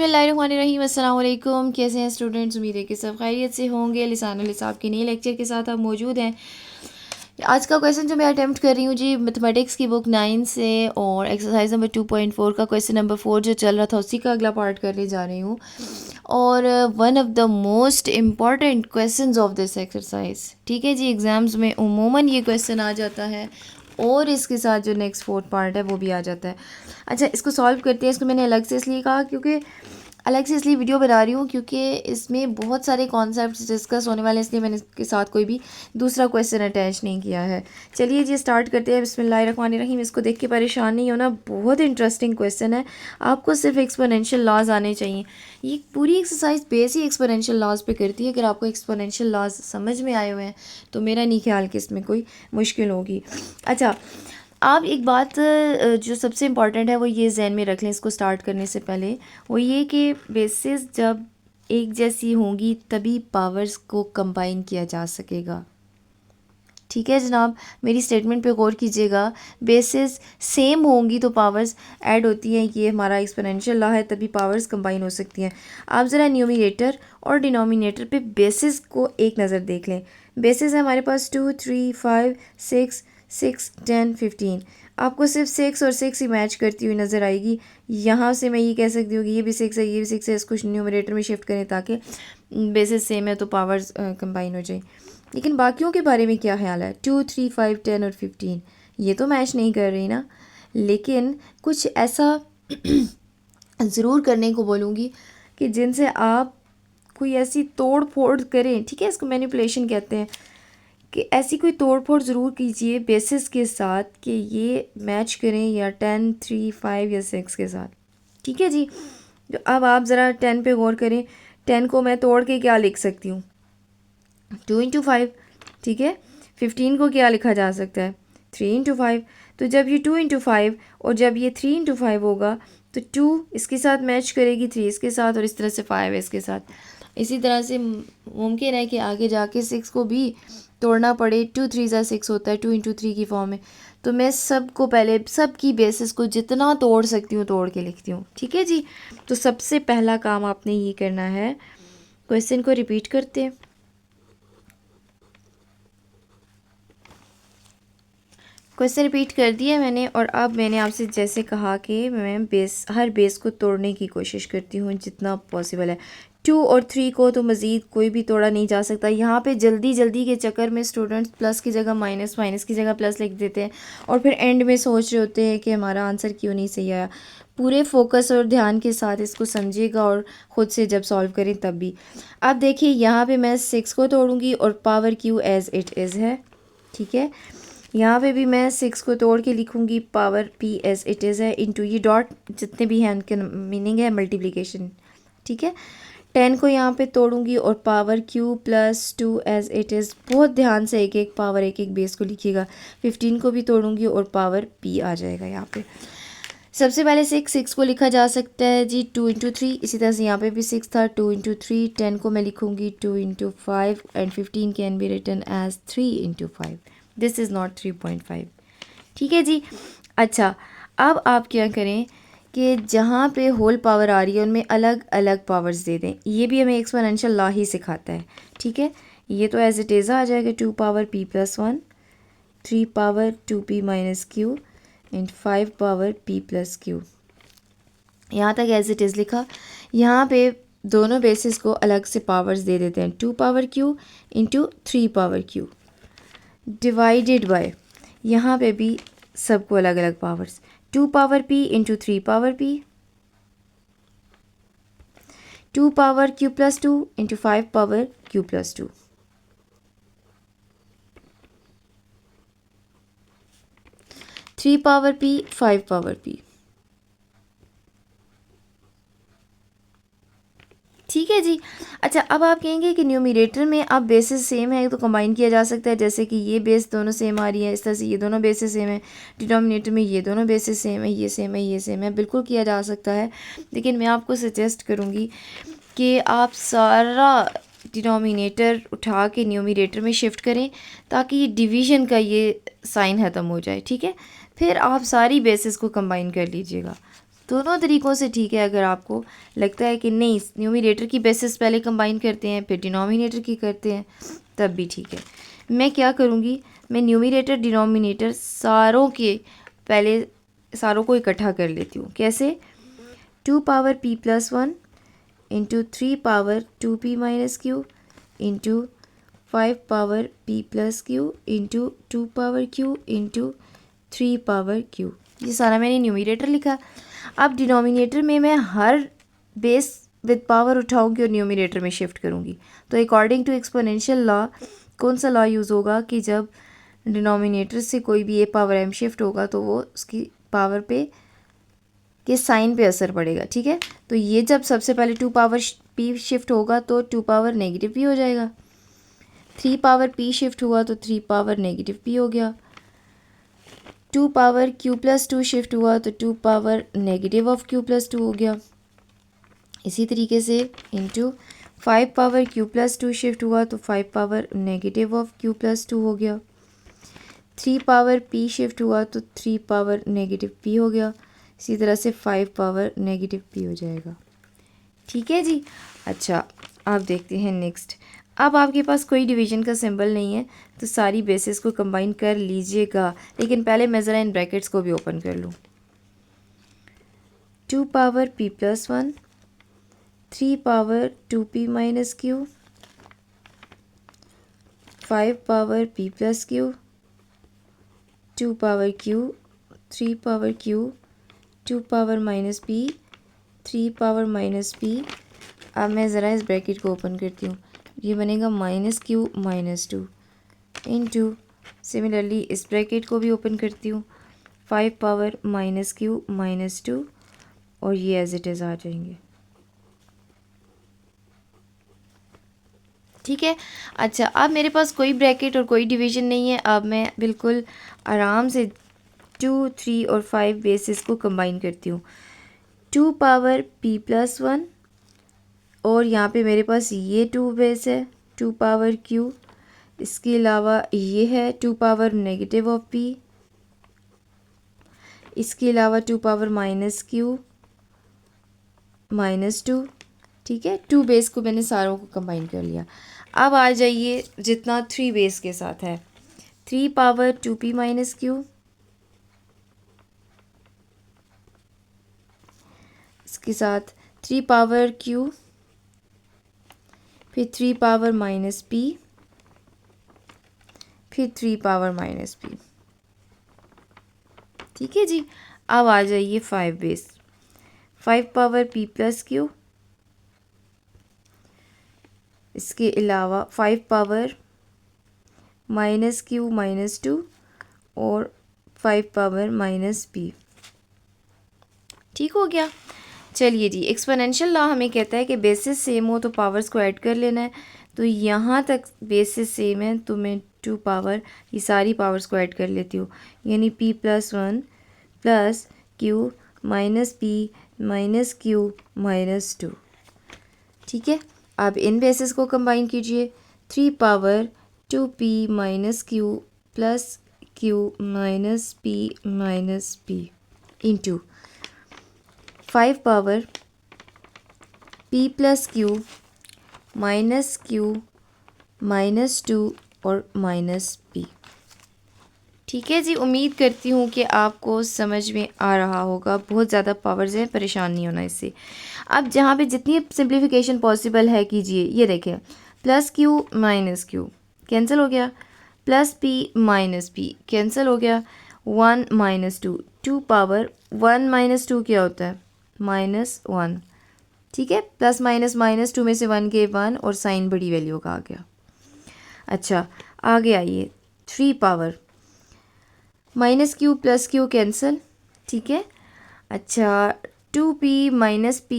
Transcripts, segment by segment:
बिस्मिल्लाहिर्रहमानिर्रहीम, अस्सलाम वालेकुम। कैसे हैं स्टूडेंट्स? उम्मीद है कि सब खैरियत से होंगे। लिसानुल हिसाब के नए लेक्चर के साथ आप मौजूद हैं। आज का क्वेश्चन जो मैं अटेम्प्ट कर रही हूँ जी, मैथमेटिक्स की बुक 9 से, और एक्सरसाइज नंबर 2.4 का क्वेश्चन नंबर 4 जो चल रहा था उसी का अगला पार्ट करने जा रही हूँ। और one of the most important questions of this exercise, ठीक है जी। एग्ज़ाम्स में उमूमन ये क्वेश्चन आ जाता है और इसके साथ जो नेक्स्ट फोर्थ पार्ट है वो भी आ जाता है। अच्छा, इसको सॉल्व करते हैं। इसको मैंने अलग से इसलिए कहा क्योंकि अलग से इसलिए वीडियो बना रही हूँ क्योंकि इसमें बहुत सारे कॉन्सेप्ट्स डिस्कस होने वाले हैं, इसलिए मैंने इसके साथ कोई भी दूसरा क्वेश्चन अटैच नहीं किया है। चलिए जी स्टार्ट करते हैं। बिस्मिल्लाहिर्रहमानिर्रहीम। इसको देख के परेशान नहीं होना, बहुत इंटरेस्टिंग क्वेश्चन है। आपको सिर्फ एक्सपोनेंशियल लॉज आने चाहिए। ये पूरी एक्सरसाइज बेस ही एक्सपोनेंशियल लॉज पे करती है। अगर आपको एक्सपोनेंशियल लॉज समझ में आए हुए हैं तो मेरा नहीं ख्याल कि इसमें कोई मुश्किल होगी। अच्छा, आप एक बात जो सबसे इम्पॉर्टेंट है वो ये जहन में रख लें इसको स्टार्ट करने से पहले, वो ये कि बेसिस जब एक जैसी होंगी तभी पावर्स को कंबाइन किया जा सकेगा। ठीक है जनाब, मेरी स्टेटमेंट पे गौर कीजिएगा। बेसिस सेम होंगी तो पावर्स ऐड होती हैं, ये हमारा एक्सपोनेंशियल लॉ है, तभी पावर्स कंबाइन हो सकती हैं। आप ज़रा न्यूमरेटर और डिनोमिनेटर पे बेसिस को एक नज़र देख लें। बेसिस है हमारे पास 2, 3, 5, 6, 6, 10, 15। आपको सिर्फ 6 और 6 ही मैच करती हुई नज़र आएगी। यहाँ से मैं ये कह सकती हूँ कि ये भी 6 है, ये भी 6 है। इसको न्यूमरेटर में शिफ्ट करें ताकि बेसिस सेम है तो पावर्स कंबाइन हो जाए। लेकिन बाकियों के बारे में क्या ख्याल है? 2, 3, 5, 10 और 15 ये तो मैच नहीं कर रही ना। लेकिन कुछ ऐसा ज़रूर करने को बोलूँगी कि जिनसे आप कोई ऐसी तोड़ फोड़ करें, ठीक है, इसको मैनिपुलेशन कहते हैं, कि ऐसी कोई तोड़ फोड़ ज़रूर कीजिए बेसिस के साथ कि ये मैच करें, या 10, 3, 5 या 6 के साथ। ठीक है जी। तो अब आप ज़रा 10 पे गौर करें। 10 को मैं तोड़ के क्या लिख सकती हूँ? 2 इंटू 5। ठीक है। 15 को क्या लिखा जा सकता है? 3 इंटू 5। तो जब ये 2 इंटू 5 और जब ये 3 इंटू 5 होगा तो 2 इसके साथ मैच करेगी, 3 इसके साथ, और इस तरह से 5 इसके साथ। इसी तरह से मुमकिन है कि आगे जाके 6 को भी तोड़ना पड़े। 2 3 ज़ा 6 होता है, 2 इंटू 3 की फॉर्म में। तो मैं सबको पहले सब की बेसिस को जितना तोड़ सकती हूँ तोड़ के लिखती हूँ। ठीक है जी। तो सबसे पहला काम आपने ये करना है, क्वेश्चन को रिपीट करते हैं। क्वेश्चन रिपीट कर दिया मैंने, और अब मैंने आपसे जैसे कहा कि मैं हर बेस को तोड़ने की कोशिश करती हूँ जितना पॉसिबल है। 2 और 3 को तो मज़ीद कोई भी तोड़ा नहीं जा सकता। यहाँ पे जल्दी जल्दी के चक्कर में स्टूडेंट्स प्लस की जगह माइनस, माइनस की जगह प्लस लिख देते हैं और फिर एंड में सोच रहे होते हैं कि हमारा आंसर क्यों नहीं सही आया। पूरे फोकस और ध्यान के साथ इसको समझिएगा और ख़ुद से जब सॉल्व करें तब भी। अब देखिए यहाँ पे मैं 6 को तोड़ूँगी और power Q as it is है। ठीक है। यहाँ पे भी मैं 6 को तोड़ के लिखूँगी, power P as it is है, इंटू ये डॉट जितने भी हैं उनके मीनिंग है मल्टीप्लिकेशन। ठीक है। 10 को यहाँ पे तोड़ूँगी और power Q plus 2 as it is. बहुत ध्यान से एक एक पावर एक एक बेस को लिखिएगा। 15 को भी तोड़ूँगी और पावर पी आ जाएगा यहाँ पे। सबसे पहले 6 को लिखा जा सकता है जी 2 इंटू 3। इसी तरह से यहाँ पे भी 6 था, 2 इंटू 3। 10 को मैं लिखूँगी 2 into 5 and 15 can be written as 3 into 5। This is not 3.5। ठीक है जी। अच्छा, अब आप क्या करें कि जहाँ पे होल पावर आ रही है उनमें अलग अलग पावर्स दे दें। ये भी हमें एक्सपोनेंशियल लॉ ही सिखाता है। ठीक है। ये तो एज इट इज़ आ जाएगा 2 power p plus 1, 3 power 2p minus q and 5 power p plus q। यहाँ तक एज इट इज़ लिखा। यहाँ पे दोनों बेसिस को अलग से पावर्स दे देते हैं, 2 power q into 3 power q divided by, यहाँ पे भी सबको अलग अलग powers, 2 power p into 3 power p, 2 power q plus 2 into 5 power q plus 2। Three power p, 5 power p। ठीक है जी। अच्छा, अब आप कहेंगे कि न्यूमरेटर में अब बेसिस सेम है तो कंबाइन किया जा सकता है, जैसे कि ये बेस दोनों सेम आ रही है, इस तरह से ये दोनों बेसिस सेम है। डिनोमिनेटर में ये दोनों बेसिस सेम है, ये सेम है, ये सेम है, बिल्कुल किया जा सकता है। लेकिन मैं आपको सजेस्ट करूँगी कि आप सारा डिनोमिनेटर उठा के न्यूमरेटर में शिफ्ट करें ताकि ये डिवीज़न का ये साइन ख़त्म हो जाए। ठीक है। फिर आप सारी बेसिस को कंबाइन कर लीजिएगा। दोनों तरीक़ों से ठीक है। अगर आपको लगता है कि नहीं न्यूमरेटर की बेसिस पहले कंबाइन करते हैं फिर डिनोमिनेटर की करते हैं तब भी ठीक है। मैं क्या करूँगी, मैं न्यूमरेटर डिनोमिनेटर सारों के पहले सारों को इकट्ठा कर लेती हूँ। कैसे? 2 power p plus 1 into 3 power 2p minus Q into 5 power p plus Q into 2 power q into 3 power q। ये सारा मैंने न्यूमरेटर लिखा। अब डिनोमिनेटर में मैं हर बेस विद पावर उठाऊंगी और न्यूमरेटर में शिफ्ट करूंगी। तो अकॉर्डिंग टू एक्सपोनेंशियल लॉ कौन सा लॉ यूज़ होगा कि जब डिनोमिनेटर से कोई भी a पावर m शिफ्ट होगा तो वो उसकी पावर पे के साइन पे असर पड़ेगा। ठीक है, तो ये जब सबसे पहले 2 पावर p शिफ्ट होगा तो 2 पावर नेगेटिव p हो जाएगा। 3 पावर p शिफ्ट हुआ तो 3 पावर नेगेटिव p हो गया। 2 पावर q प्लस 2 शिफ्ट हुआ तो 2 power negative of q plus 2 हो गया। इसी तरीके से into 5 power q plus 2 shift हुआ तो 5 power negative of q plus 2 हो गया। 3 पावर p शिफ्ट हुआ तो 3 पावर नेगेटिव p हो गया। इसी तरह से 5 पावर नेगेटिव p हो जाएगा। ठीक है जी। अच्छा, आप देखते हैं नेक्स्ट। अब आपके पास कोई डिवीजन का सिंबल नहीं है तो सारी बेसिस को कंबाइन कर लीजिएगा, लेकिन पहले मैं ज़रा इन ब्रैकेट्स को भी ओपन कर लूँ। 2 power p plus 1, 3 power 2p minus Q, 5 power p plus Q, 2 power q, 3 power q, 2 power minus p, 3 power minus p। अब मैं ज़रा इस ब्रैकेट को ओपन करती हूँ, ये बनेगा minus Q minus 2 into, similarly इस ब्रैकेट को भी ओपन करती हूँ, 5 पावर माइनस क्यू माइनस 2 और ये एज इट इज़ आ जाएंगे। ठीक है। अच्छा, अब मेरे पास कोई ब्रैकेट और कोई डिवीज़न नहीं है। अब मैं बिल्कुल आराम से 2, 3 और 5 बेसिस को कंबाइन करती हूँ। 2 पावर p प्लस 1 और यहाँ पे मेरे पास ये 2 बेस है 2 पावर q। इसके अलावा ये है 2 पावर नेगेटिव ऑफ p। इसके अलावा 2 पावर माइनस q माइनस 2। ठीक है, 2 बेस को मैंने सारों को कंबाइन कर लिया। अब आ जाइए जितना 3 बेस के साथ है, 3 पावर 2p माइनस क्यू, इसके साथ 3 पावर q, फिर 3 पावर माइनस p, फिर 3 पावर माइनस p। ठीक है जी। अब आ जाइए 5 base, 5 power p plus Q, इसके अलावा 5 पावर माइनस क्यू माइनस 2 और 5 पावर माइनस p। ठीक हो गया। चलिए जी, एक्सपोनेंशियल लॉ हमें कहता है कि बेसिस सेम हो तो पावर्स को ऐड कर लेना है। तो यहाँ तक बेसिस सेम है तो मैं 2 पावर ये सारी पावर्स को ऐड कर लेती हूँ, यानी p plus 1 plus q minus p minus q minus 2। ठीक है, अब इन बेसिस को कंबाइन कीजिए। 3 power 2p minus q plus q minus p minus p into 5 power p plus q minus q minus 2 और माइनस p। ठीक है जी, उम्मीद करती हूँ कि आपको समझ में आ रहा होगा। बहुत ज़्यादा पावर्स हैं, परेशान नहीं होना इससे। अब जहाँ पे जितनी सिंप्लीफिकेशन पॉसिबल है कीजिए। ये देखें, plus q minus q cancel हो गया, plus p minus p cancel हो गया, 1 माइनस 2, 2 पावर 1 माइनस 2 क्या होता है माइनस 1। ठीक है, प्लस माइनस माइनस 2 में से 1 के 1 और साइन बड़ी वैल्यू का आ गया। अच्छा, आगे आइए 3 power minus Q plus Q cancel. ठीक है। अच्छा, 2p माइनस p,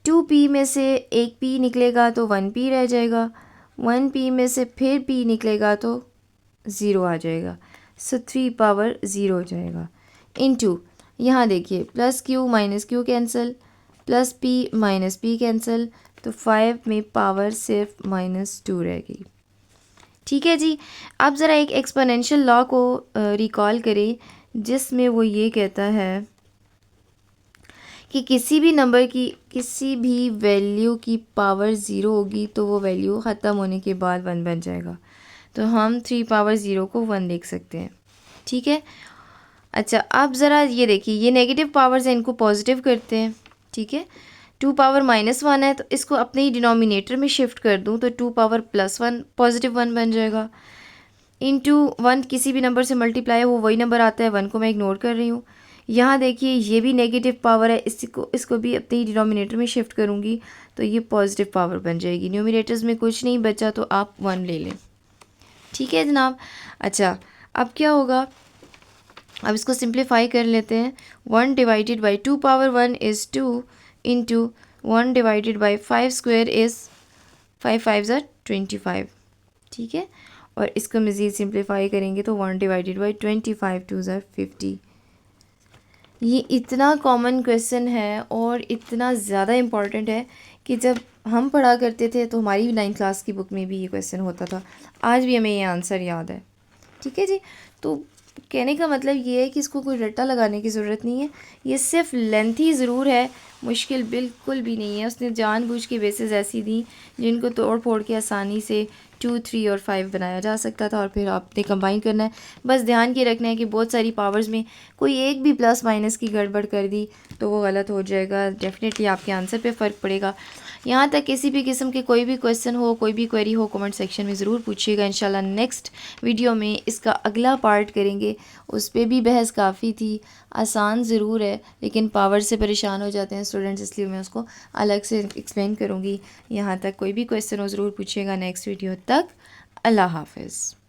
2p में से एक p निकलेगा तो 1p रह जाएगा, 1p में से फिर p निकलेगा तो 0 आ जाएगा। सो 3 पावर 0 हो जाएगा इनटू, यहाँ देखिए plus q minus q cancel, plus p minus p cancel, तो 5 में पावर सिर्फ माइनस 2 रह गई। ठीक है जी। अब ज़रा एक एक्सपोनेंशियल लॉ को रिकॉल करें जिसमें वो ये कहता है कि किसी भी नंबर की किसी भी वैल्यू की पावर ज़ीरो होगी तो वो वैल्यू ख़त्म होने के बाद 1 बन जाएगा। तो हम 3 पावर ज़ीरो को 1 लिख सकते हैं, ठीक है। अच्छा, अब ज़रा ये देखिए, ये नेगेटिव पावर्स हैं, इनको पॉजिटिव करते हैं, ठीक है। 2 पावर -1 है तो इसको अपने ही डिनोमिनेटर में शिफ्ट कर दूँ तो 2 पावर +1 पॉजिटिव 1 बन जाएगा। इंटू 1 किसी भी नंबर से मल्टीप्लाई हो वही नंबर आता है, 1 को मैं इग्नोर कर रही हूँ। यहाँ देखिए ये भी नेगेटिव पावर है, इसको भी अपने ही डिनोमिनेटर में शिफ्ट करूँगी तो ये पॉजिटिव पावर बन जाएगी। न्यूमिनेटर्स में कुछ नहीं बचा तो आप 1 ले लें, ठीक है जनाब। अच्छा, अब क्या होगा, अब इसको सिंप्लीफाई कर लेते हैं। 1 divided by 2 power 1 is 2 into 1 divided by 5 square is 5 5 ज़ा 25, ठीक है। और इसको मज़ीद सिंप्लीफाई करेंगे तो 1 डिवाइडेड बाई 25 2 ज़ा 50। ये इतना कॉमन क्वेश्चन है और इतना ज़्यादा इम्पॉर्टेंट है कि जब हम पढ़ा करते थे तो हमारी 9th क्लास की बुक में भी ये क्वेश्चन होता था। आज भी हमें ये आंसर याद है, ठीक है जी। तो कहने का मतलब ये है कि इसको कोई रट्टा लगाने की ज़रूरत नहीं है, ये सिर्फ लेंथी ज़रूर है, मुश्किल बिल्कुल भी नहीं है। उसने जानबूझ के बेसिस ऐसी दी जिनको तोड़ फोड़ के आसानी से 2 3 और 5 बनाया जा सकता था और फिर आपने कंबाइन करना है। बस ध्यान के रखना है कि बहुत सारी पावर्स में कोई एक भी प्लस माइनस की गड़बड़ कर दी तो वो गलत हो जाएगा, डेफिनेटली आपके आंसर पे फ़र्क पड़ेगा। यहाँ तक किसी भी किस्म के कोई भी क्वेश्चन हो, कोई भी क्वेरी हो, कमेंट सेक्शन में ज़रूर पूछिएगा। इंशाल्लाह नेक्स्ट वीडियो में इसका अगला पार्ट करेंगे, उस पर भी बहस काफ़ी थी, आसान ज़रूर है लेकिन पावर से परेशान हो जाते हैं स्टूडेंट्स, इसलिए मैं उसको अलग से एक्सप्लेन करूँगी। यहाँ तक कोई भी क्वेश्चन हो ज़रूर पूछिएगा। नेक्स्ट वीडियो तक अल्लाह हाफ़िज़।